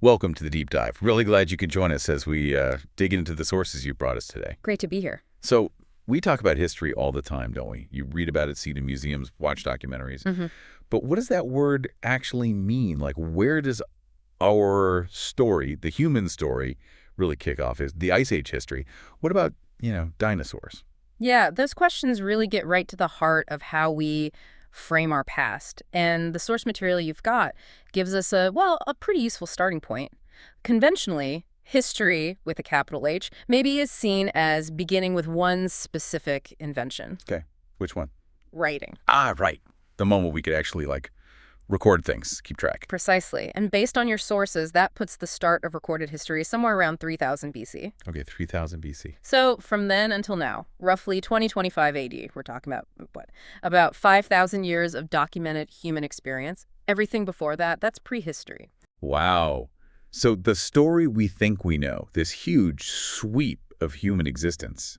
Welcome to the Deep Dive. Really glad you could join us as we dig into the sources you brought us today. Great to be here. So we talk about history all the time, don't we? You read about it, see it in museums, watch documentaries. But what does that word actually mean? Like, where does our story, the human story, really kick off? Is the Ice Age history? What about, dinosaurs? Yeah, those questions really get right to the heart of how we frame our past. And the source material you've got gives us a pretty useful starting point. Conventionally, history, with a capital H, maybe is seen as beginning with one specific invention. Okay, which one? Writing. Ah, right. The moment we could actually, record things, keep track. Precisely. And based on your sources, that puts the start of recorded history somewhere around 3000 BC. Okay, 3000 BC. So from then until now, roughly 2025 AD, we're talking about, about 5,000 years of documented human experience. Everything before that, that's prehistory. Wow. So the story we think we know, this huge sweep of human existence,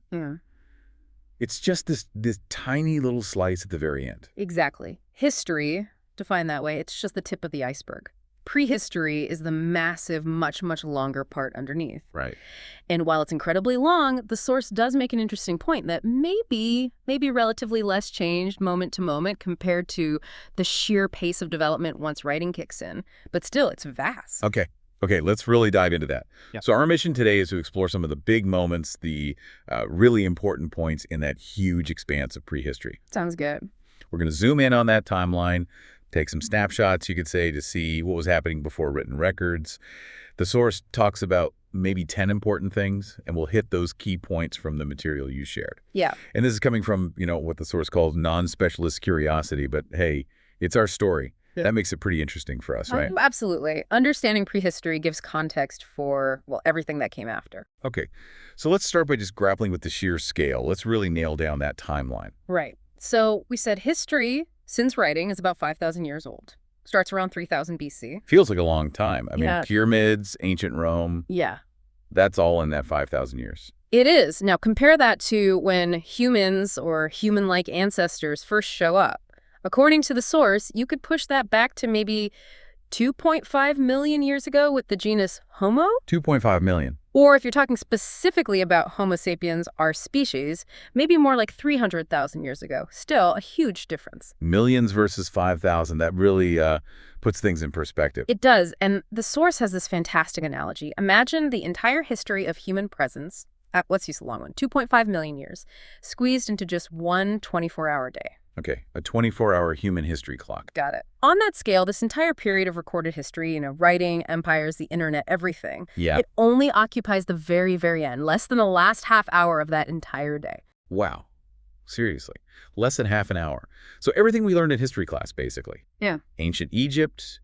it's just this tiny little slice at the very end. Exactly. History, defined that way, it's just the tip of the iceberg. Prehistory is the massive, much, much longer part underneath. Right. And while it's incredibly long, the source does make an interesting point that maybe relatively less changed moment to moment compared to the sheer pace of development once writing kicks in. But still, it's vast. Okay, let's really dive into that. Yep. So our mission today is to explore some of the big moments, the really important points in that huge expanse of prehistory. Sounds good. We're going to zoom in on that timeline, take some snapshots, you could say, to see what was happening before written records. The source talks about maybe 10 important things, and we'll hit those key points from the material you shared. Yeah. And this is coming from, what the source calls non-specialist curiosity, but hey, it's our story. Yeah. That makes it pretty interesting for us, right? Absolutely. Understanding prehistory gives context for, everything that came after. Okay, so let's start by just grappling with the sheer scale. Let's really nail down that timeline. Right. So we said history, since writing, is about 5,000 years old. Starts around 3000 BC. Feels like a long time. I Yeah. mean, pyramids, ancient Rome. Yeah. That's all in that 5,000 years. It is. Now compare that to when humans or human-like ancestors first show up. According to the source, you could push that back to maybe 2.5 million years ago with the genus Homo. 2.5 million. Or if you're talking specifically about Homo sapiens, our species, maybe more like 300,000 years ago. Still a huge difference. Millions versus 5,000. That really puts things in perspective. It does. And the source has this fantastic analogy. Imagine the entire history of human presence, let's use the long one, 2.5 million years, squeezed into just one 24-hour day. Okay, a 24-hour human history clock. Got it. On that scale, this entire period of recorded history, writing, empires, the internet, everything, it only occupies the very, very end, less than the last half hour of that entire day. Wow. Seriously. Less than half an hour. So everything we learned in history class, basically. Yeah. Ancient Egypt,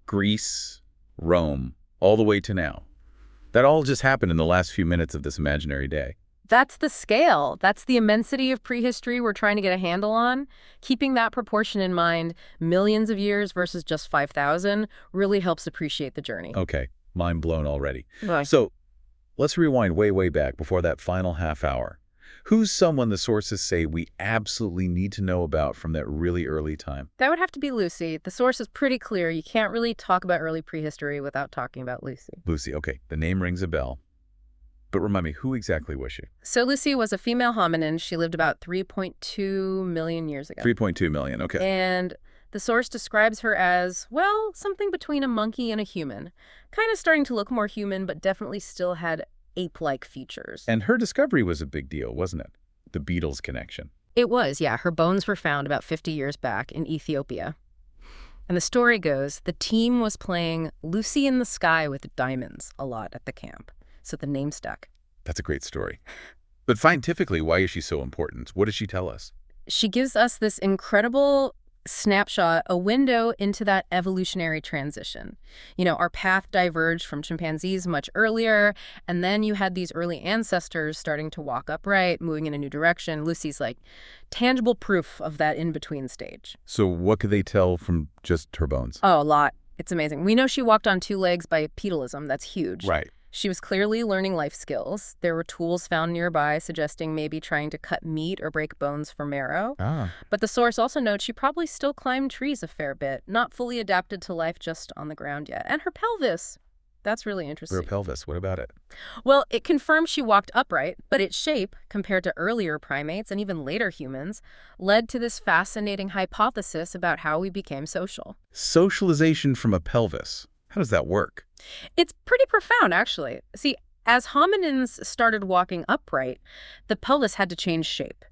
Greece, Rome, all the way to now. That all just happened in the last few minutes of this imaginary day. That's the scale. That's the immensity of prehistory we're trying to get a handle on. Keeping that proportion in mind, millions of years versus just 5,000, really helps appreciate the journey. Okay, mind blown already. Right. So let's rewind way, way back before that final half hour. Who's someone the sources say we absolutely need to know about from that really early time? That would have to be Lucy. The source is pretty clear. You can't really talk about early prehistory without talking about Lucy. Lucy, okay. The name rings a bell. But remind me, who exactly was she? So Lucy was a female hominin. She lived about 3.2 million years ago. 3.2 million, okay. And the source describes her as, something between a monkey and a human. Kind of starting to look more human, but definitely still had ape-like features. And her discovery was a big deal, wasn't it? The Beatles connection. It was, yeah. Her bones were found about 50 years back in Ethiopia. And the story goes, the team was playing Lucy in the Sky with Diamonds a lot at the camp. So the name stuck. That's a great story. But scientifically, why is she so important? What does she tell us? She gives us this incredible snapshot, a window into that evolutionary transition. Our path diverged from chimpanzees much earlier, and then you had these early ancestors starting to walk upright, moving in a new direction. Lucy's like tangible proof of that in-between stage. So what could they tell from just her bones? Oh, a lot. It's amazing. We know she walked on two legs by bipedalism. That's huge. Right. She was clearly learning life skills. There were tools found nearby suggesting maybe trying to cut meat or break bones for marrow. But the source also notes she probably still climbed trees a fair bit, not fully adapted to life just on the ground yet. And her pelvis. That's really Rear interesting. pelvis, what about it? Well, it confirms she walked upright, but its shape, compared to earlier primates and even later humans, led to this fascinating hypothesis about how we became social. Socialization from a pelvis. How does that work? It's pretty profound, actually. See, as hominins started walking upright, the pelvis had to change shape.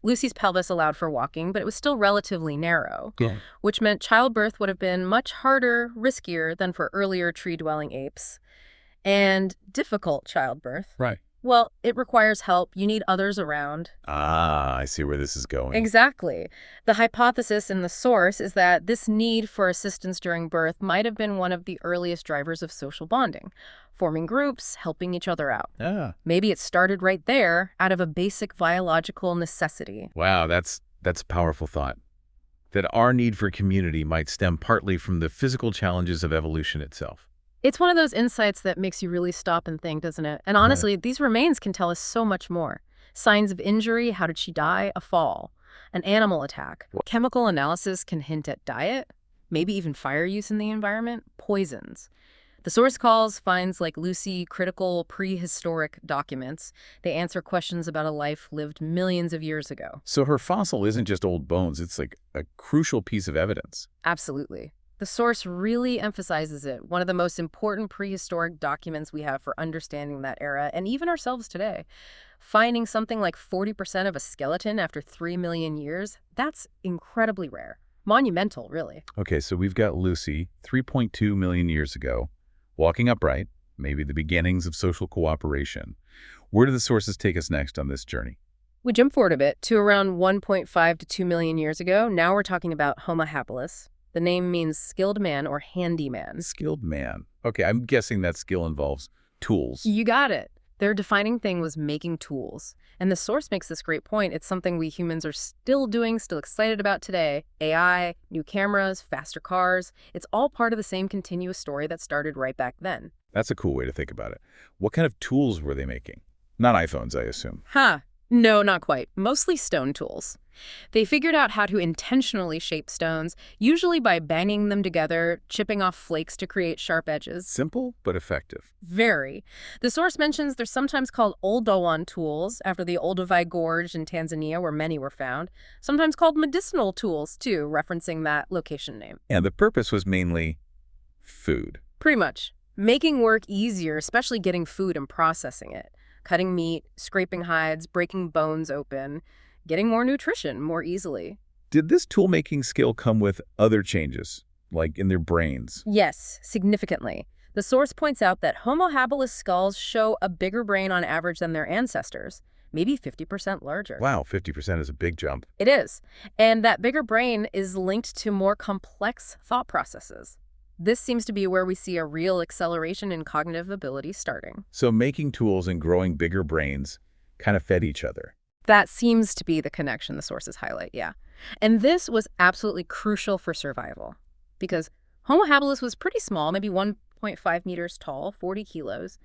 Lucy's pelvis allowed for walking, but it was still relatively narrow, Yeah. which meant childbirth would have been much harder, riskier than for earlier tree-dwelling apes. And difficult childbirth. Right. Well, it requires help. You need others around. Ah, I see where this is going. Exactly. The hypothesis in the source is that this need for assistance during birth might have been one of the earliest drivers of social bonding, forming groups, helping each other out. Ah. Maybe it started right there, out of a basic biological necessity. Wow, that's a powerful thought. That our need for community might stem partly from the physical challenges of evolution itself. It's one of those insights that makes you really stop and think, doesn't it? And honestly, these remains can tell us so much more. Signs of injury, how did she die? A fall, an animal attack. Chemical analysis can hint at diet, maybe even fire use in the environment, poisons. The source calls finds like Lucy critical prehistoric documents. They answer questions about a life lived millions of years ago. So her fossil isn't just old bones, it's like a crucial piece of evidence. Absolutely. The source really emphasizes it, one of the most important prehistoric documents we have for understanding that era, and even ourselves today. Finding something like 40% of a skeleton after 3 million years, that's incredibly rare. Monumental, really. Okay, so we've got Lucy, 3.2 million years ago, walking upright, maybe the beginnings of social cooperation. Where do the sources take us next on this journey? We jump forward a bit to around 1.5 to 2 million years ago. Now we're talking about Homo habilis. The name means skilled man or handyman. Skilled man. Okay, I'm guessing that skill involves tools. You got it. Their defining thing was making tools. And the source makes this great point. It's something we humans are still doing, still excited about today. AI, new cameras, faster cars. It's all part of the same continuous story that started right back then. That's a cool way to think about it. What kind of tools were they making? Not iPhones, I assume. No, not quite. Mostly stone tools. They figured out how to intentionally shape stones, usually by banging them together, chipping off flakes to create sharp edges. Simple, but effective. Very. The source mentions they're sometimes called Oldowan tools, after the Olduvai Gorge in Tanzania, where many were found. Sometimes called medicinal tools, too, referencing that location name. And the purpose was mainly food. Pretty much. Making work easier, especially getting food and processing it. Cutting meat, scraping hides, breaking bones open, getting more nutrition more easily. Did this tool-making skill come with other changes, like in their brains? Yes, significantly. The source points out that Homo habilis skulls show a bigger brain on average than their ancestors, maybe 50% larger. Wow, 50% is a big jump. It is. And that bigger brain is linked to more complex thought processes. This seems to be where we see a real acceleration in cognitive ability starting. So making tools and growing bigger brains kind of fed each other. That seems to be the connection the sources highlight, yeah. And this was absolutely crucial for survival because Homo habilis was pretty small, maybe 1.5 meters tall, 40 kilos.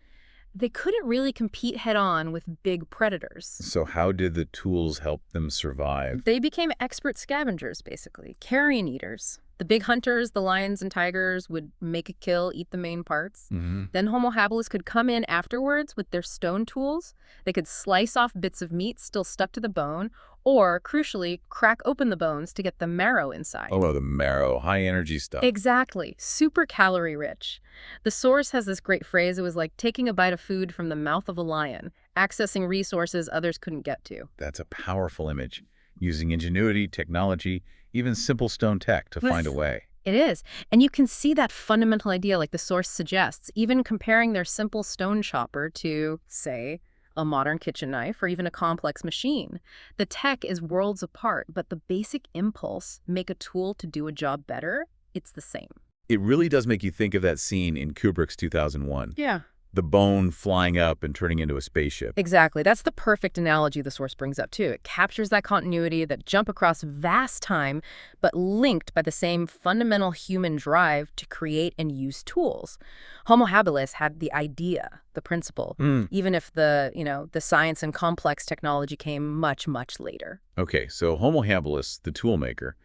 They couldn't really compete head-on with big predators. So how did the tools help them survive? They became expert scavengers, basically, carrion eaters. The big hunters, the lions and tigers, would make a kill, eat the main parts. Then Homo habilis could come in afterwards with their stone tools. They could slice off bits of meat still stuck to the bone, or, crucially, crack open the bones to get the marrow inside. Oh, the marrow, high-energy stuff. Exactly. Super calorie-rich. The source has this great phrase. It was like taking a bite of food from the mouth of a lion, accessing resources others couldn't get to. That's a powerful image, using ingenuity, technology, even simple stone tech to find a way. It is. And you can see that fundamental idea like the source suggests, even comparing their simple stone chopper to, say, a modern kitchen knife or even a complex machine. The tech is worlds apart, but the basic impulse, make a tool to do a job better, it's the same. It really does make you think of that scene in Kubrick's 2001. Yeah. The bone flying up and turning into a spaceship. Exactly. That's the perfect analogy the source brings up, too. It captures that continuity, that jump across vast time, but linked by the same fundamental human drive to create and use tools. Homo habilis had the idea, the principle, even if the science and complex technology came much, much later. Okay, so Homo habilis, the tool maker,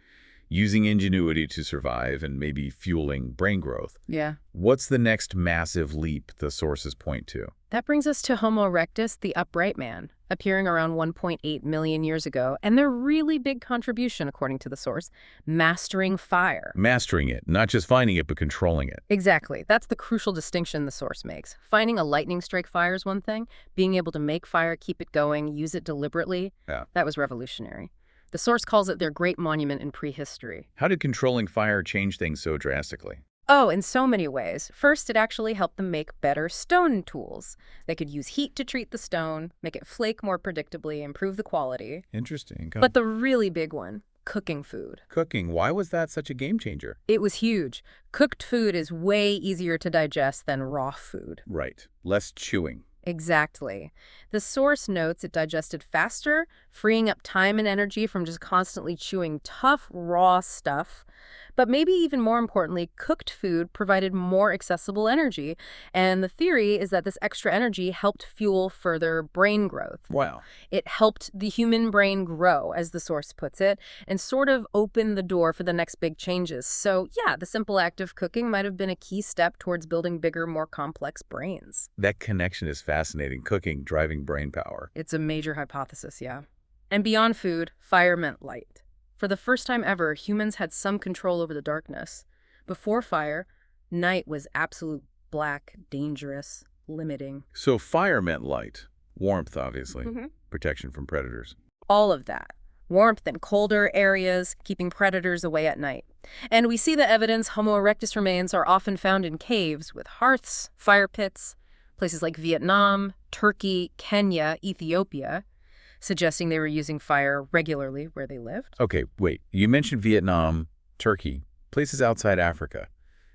using ingenuity to survive and maybe fueling brain growth. Yeah. What's the next massive leap the sources point to? That brings us to Homo erectus, the upright man, appearing around 1.8 million years ago, and their really big contribution, according to the source, mastering fire. Mastering it, not just finding it, but controlling it. Exactly. That's the crucial distinction the source makes. Finding a lightning strike fire is one thing. Being able to make fire, keep it going, use it deliberately, that was revolutionary. The source calls it their great monument in prehistory. How did controlling fire change things so drastically? Oh, in so many ways. First, it actually helped them make better stone tools. They could use heat to treat the stone, make it flake more predictably, improve the quality. Interesting. But the really big one, cooking food. Cooking, why was that such a game changer? It was huge. Cooked food is way easier to digest than raw food. Right. Less chewing. Exactly. The source notes it digested faster, freeing up time and energy from just constantly chewing tough, raw stuff. But maybe even more importantly, cooked food provided more accessible energy. And the theory is that this extra energy helped fuel further brain growth. Wow. It helped the human brain grow, as the source puts it, and sort of open the door for the next big changes. So yeah, the simple act of cooking might have been a key step towards building bigger, more complex brains. That connection is fascinating. Cooking, driving brain power. It's a major hypothesis, yeah. And beyond food, fire meant light. For the first time ever, humans had some control over the darkness. Before fire, night was absolute black, dangerous, limiting. So fire meant light. Warmth, obviously. Mm-hmm. Protection from predators. All of that. Warmth in colder areas, keeping predators away at night. And we see the evidence Homo erectus remains are often found in caves with hearths, fire pits, places like Vietnam, Turkey, Kenya, Ethiopia, suggesting they were using fire regularly where they lived. Okay, wait. You mentioned Vietnam, Turkey, places outside Africa.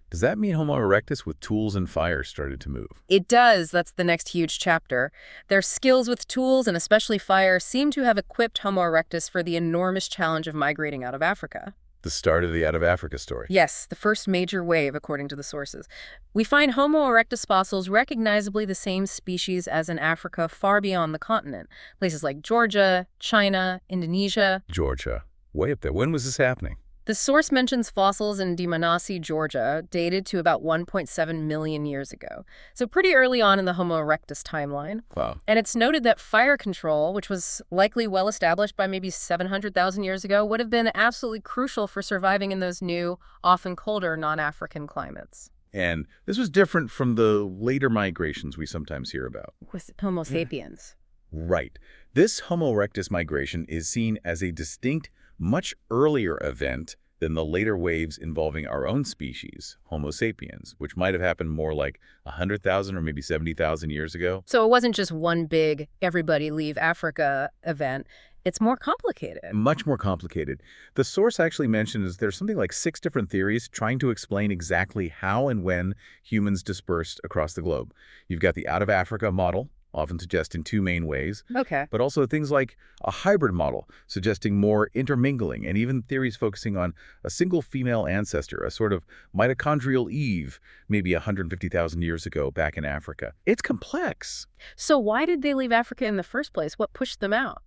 Does that mean Homo erectus with tools and fire started to move? It does. That's the next huge chapter. Their skills with tools, and especially fire, seem to have equipped Homo erectus for the enormous challenge of migrating out of Africa. The start of the Out of Africa story. Yes, the first major wave, according to the sources. We find Homo erectus fossils recognizably the same species as in Africa far beyond the continent. Places like Georgia, China, Indonesia. Georgia. Way up there. When was this happening? The source mentions fossils in Dimanasi, Georgia, dated to about 1.7 million years ago. So pretty early on in the Homo erectus timeline. Wow. And it's noted that fire control, which was likely well established by maybe 700,000 years ago, would have been absolutely crucial for surviving in those new, often colder, non-African climates. And this was different from the later migrations we sometimes hear about. With Homo sapiens. Right. This Homo erectus migration is seen as a distinct, much earlier event than the later waves involving our own species, Homo sapiens, which might have happened more like 100,000 or maybe 70,000 years ago. So it wasn't just one big everybody leave Africa event. It's more complicated. Much more complicated. The source actually mentions there's something like 6 different theories trying to explain exactly how and when humans dispersed across the globe. You've got the out of Africa model, often suggesting 2 main ways. Okay. But also things like a hybrid model, suggesting more intermingling, and even theories focusing on a single female ancestor, a sort of mitochondrial Eve, maybe 150,000 years ago back in Africa. It's complex. So why did they leave Africa in the first place? What pushed them out?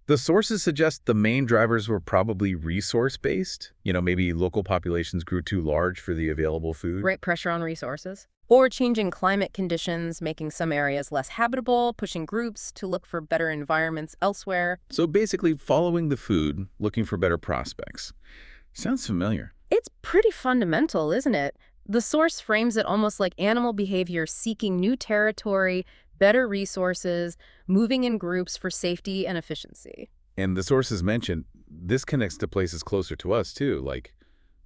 The sources suggest the main drivers were probably resource-based. Maybe local populations grew too large for the available food. Great pressure on resources. Or changing climate conditions, making some areas less habitable, pushing groups to look for better environments elsewhere. So basically following the food, looking for better prospects. Sounds familiar. It's pretty fundamental, isn't it? The source frames it almost like animal behavior seeking new territory, better resources, moving in groups for safety and efficiency. And the sources mentioned this connects to places closer to us, too, like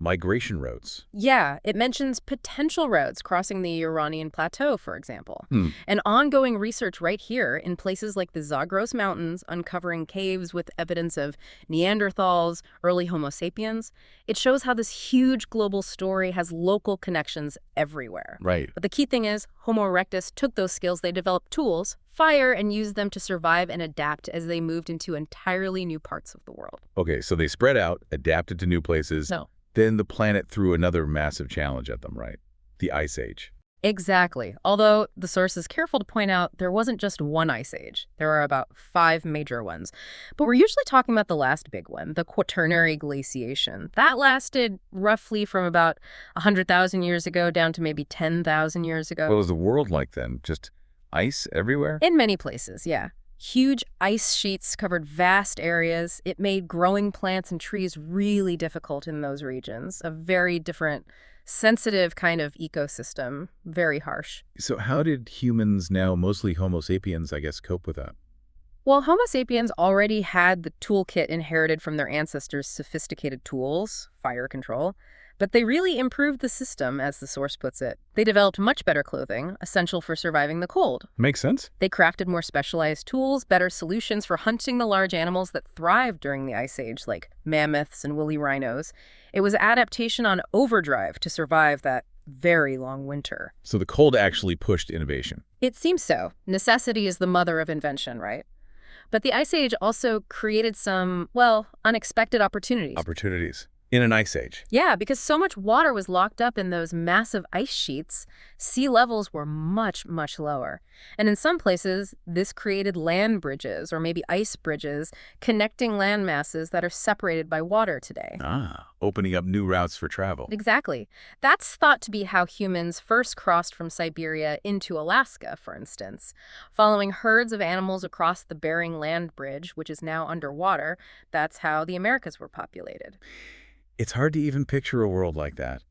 migration routes. Yeah, it mentions potential routes crossing the Uranian Plateau, for example. And ongoing research right here in places like the Zagros Mountains, uncovering caves with evidence of Neanderthals, early Homo sapiens. It shows how this huge global story has local connections everywhere. Right. But the key thing is, Homo erectus took those skills, they developed tools, fire, and used them to survive and adapt as they moved into entirely new parts of the world. Okay, so they spread out, adapted to new places. No. Then the planet threw another massive challenge at them, right? The Ice Age. Exactly. Although the source is careful to point out there wasn't just one ice age. There are about 5 major ones. But we're usually talking about the last big one, the Quaternary glaciation. That lasted roughly from about 100,000 years ago down to maybe 10,000 years What ago. was the world like then? Just ice everywhere? In many places, yeah. Huge ice sheets covered vast areas. It made growing plants and trees really difficult in those regions. A very different, sensitive kind of ecosystem. Very harsh. So how did humans, now mostly Homo sapiens, I guess, cope with that? Well, Homo sapiens already had the toolkit inherited from their ancestors' sophisticated tools, fire control, but they really improved the system, as the source puts it. They developed much better clothing, essential for surviving the cold. Makes sense. They crafted more specialized tools, better solutions for hunting the large animals that thrived during the Ice Age, like mammoths and woolly rhinos. It was adaptation on overdrive to survive that very long winter. So the cold actually pushed innovation. It seems so. Necessity is the mother of invention, right? But the Ice Age also created some, well, unexpected opportunities. Opportunities. In an ice age. Yeah, because so much water was locked up in those massive ice sheets, sea levels were much, much lower. And in some places, this created land bridges, or maybe ice bridges, connecting land masses that are separated by water today. Ah, opening up new routes for travel. Exactly. That's thought to be how humans first crossed from Siberia into Alaska, for instance. Following herds of animals across the Bering Land Bridge, which is now underwater, that's how the Americas were populated. It's hard to even picture a world like that.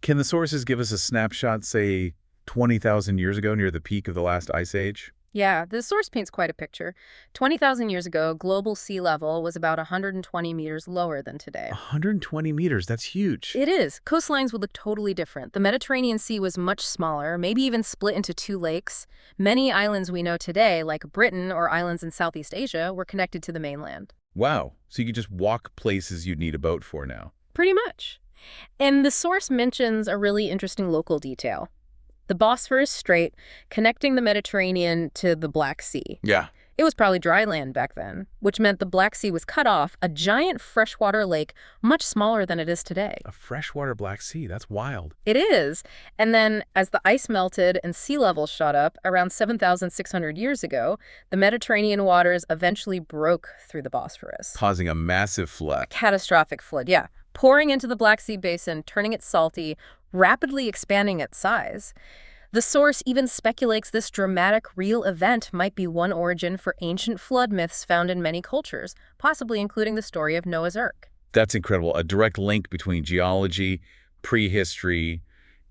Can the sources give us a snapshot, say, 20,000 years ago near the peak of the last ice age? Yeah, the source paints quite a picture. 20,000 years ago, global sea level was about 120 meters lower than today. 120 meters, that's huge. It is. Coastlines would look totally different. The Mediterranean Sea was much smaller, maybe even split into 2 lakes. Many islands we know today, like Britain or islands in Southeast Asia, were connected to the mainland. Wow, so you could just walk places you'd need a boat for now. Pretty much. And the source mentions a really interesting local detail. The Bosphorus Strait connecting the Mediterranean to the Black Sea. Yeah. It was probably dry land back then, which meant the Black Sea was cut off, a giant freshwater lake much smaller than it is today. A freshwater Black Sea, that's wild. It is. And then as the ice melted and sea levels shot up around 7,600 years ago, the Mediterranean waters eventually broke through the Bosphorus. Causing a massive flood. Catastrophic flood, yeah. Pouring into the Black Sea basin, turning it salty, rapidly expanding its size. The source even speculates this dramatic real event might be one origin for ancient flood myths found in many cultures, possibly including the story of Noah's Ark. That's incredible. A direct link between geology, prehistory,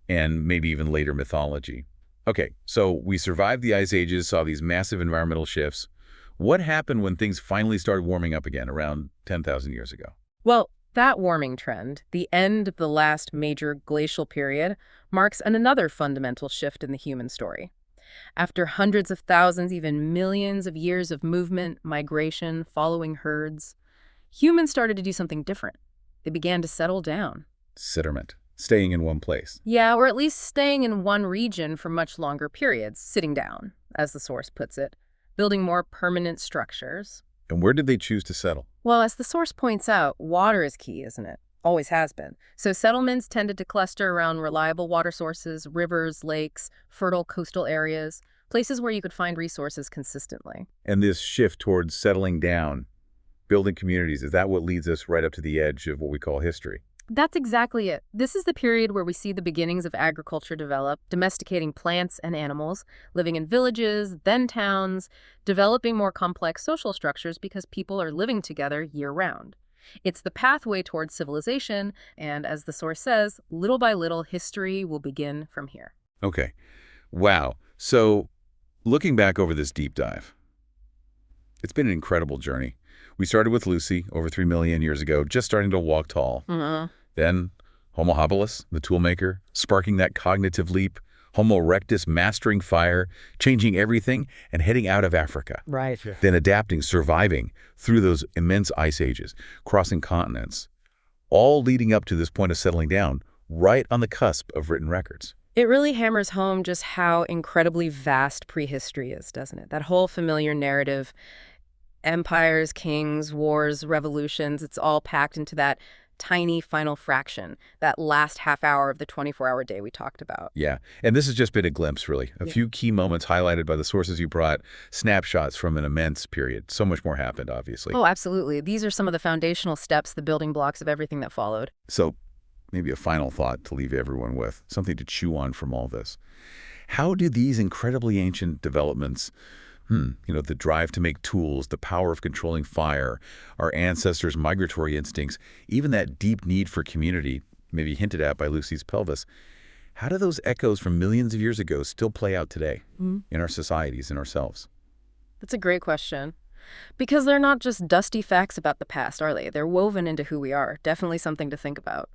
and maybe even later mythology. Okay, so we survived the ice ages, saw these massive environmental shifts. What happened when things finally started warming up again around 10,000 years ago? Well, that warming trend, the end of the last major glacial period, marks another fundamental shift in the human story. After hundreds of thousands, even millions of years of movement, migration, following herds, humans started to do something different. They began to settle down. Sitterment. Staying in one place. Yeah, or at least staying in one region for much longer periods, sitting down, as the source puts it, building more permanent structures. And where did they choose to settle? Well, as the source points out, water is key, isn't it? Always has been. So settlements tended to cluster around reliable water sources, rivers, lakes, fertile coastal areas, places where you could find resources consistently. And this shift towards settling down, building communities, is that what leads us right up to the edge of what we call history? That's exactly it. This is the period where we see the beginnings of agriculture develop, domesticating plants and animals, living in villages, then towns, developing more complex social structures because people are living together year-round. It's the pathway towards civilization, and as the source says, little by little, history will begin from here. Okay. Wow. So, looking back over this deep dive, it's been an incredible journey. We started with Lucy over 3 million years ago, just starting to walk tall. Then Homo habilis, the toolmaker, sparking that cognitive leap. Homo erectus, mastering fire, changing everything, and heading out of Africa. Right. Then adapting, surviving through those immense ice ages, crossing continents, all leading up to this point of settling down, right on the cusp of written records. It really hammers home just how incredibly vast prehistory is, doesn't it? That whole familiar narrative, empires, kings, wars, revolutions, it's all packed into that tiny final fraction, that last half hour of the 24-hour day we talked about. Yeah, and this has just been a glimpse, really. A few key moments highlighted by the sources you brought, snapshots from an immense period. So much more happened, obviously. Oh, absolutely. These are some of the foundational steps, the building blocks of everything that followed. So maybe a final thought to leave everyone with, something to chew on from all this. How do these incredibly ancient developments, the drive to make tools, the power of controlling fire, our ancestors' migratory instincts, even that deep need for community, maybe hinted at by Lucy's pelvis, how do those echoes from millions of years ago still play out today in our societies and ourselves? That's a great question. Because they're not just dusty facts about the past, are they? They're woven into who we are. Definitely something to think about.